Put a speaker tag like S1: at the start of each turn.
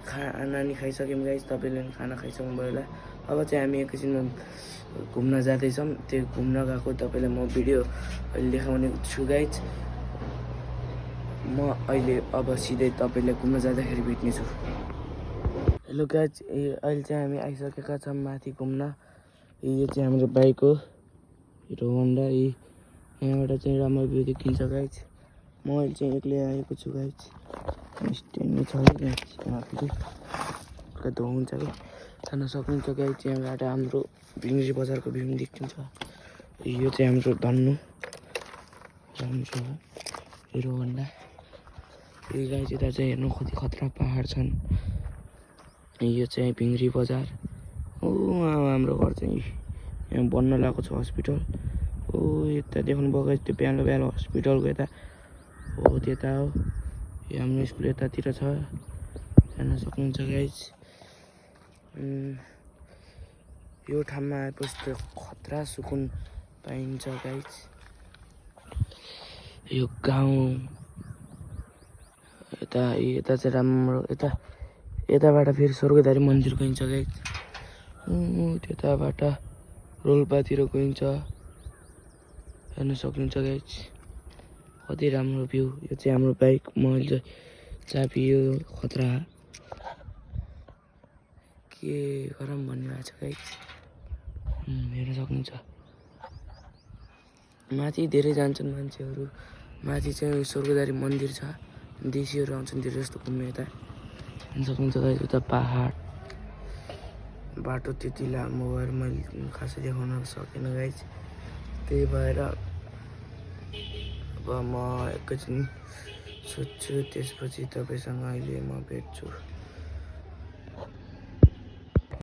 S1: खाना नि खाइसक्यौँ गाइज, तपाईँले पनि खाना खाइसक्नुभयो होला। अब चाहिँ हामी एकैछिनमा घुम्न जाँदैछौँ। त्यो घुम्न गएको तपाईँलाई म भिडियो अहिले देखाउने छु गाइज। म अहिले अब सिधै तपाईँलाई घुम्न जाँदाखेरि भेट्नेछु। हेलो गाइज, अहिले चाहिँ हामी आइसकेका छौँ माथि घुम्न। यो चाहिँ हाम्रो बाइक हो, हिरो होन्डा। यहाँबाट चाहिँ राम्रो भ्यू देखिन्छ गाइज। म अहिले चाहिँ एक्लै आएको छु गाइज। स्ट्यान्ड छ यहाँ फेरि हुन्छ कि जान सक्नुहुन्छ गाइज। यहाँबाट हाम्रो भिङ्ग्री बजारको भ्यू पनि देखिन्छ। यो चाहिँ हाम्रो धन्नु राम्रो हिरो होन्डा। यो गाइज यता चाहिँ हेर्नु कति खतरा पहाड छन्। यो चाहिँ भिङ्ग्री बजार हो। हाम्रो घर चाहिँ यहाँ बन्न लागेको छ हस्पिटल। हो यता देख्नुभयो गाइज, त्यो बिहान बिहान हस्पिटलको यता हो, त्यता हो। यो हाम्रो स्कुल यतातिर छ, हेर्न सक्नुहुन्छ गाइज। यो ठाउँमा आएपछि त खतरा सुकुन पाइन्छ गाइज। यो गाउँ यता चाहिँ राम्रो। यताबाट फेरि स्वर्गद्वारी मन्दिर गइन्छ गाइज। त्यताबाट रोल्पातिर गइन्छ, हेर्न सक्नुहुन्छ गाइज। कति राम्रो भ्यू। यो चाहिँ हाम्रो बाइक, मैले चाबी यो खतरा के गरम भन्ने भएको छ गाइज, हेर्न सक्नुहुन्छ। माथि धेरै जान्छन् मान्छेहरू। माथि चाहिँ स्वर्गद्वारी मन्दिर छ, देशीहरू आउँछन् धेरै जस्तो घुम्न यता, हेर्न सक्नुहुन्छ गाइज। उता पहाड, बाटो त्यति लामो भएर मैले खासै देखाउन सकिनँ गाइज। त्यही भएर अब म एकैछिन सोध्छु, त्यसपछि तपाईँसँग अहिले म भेट्छु।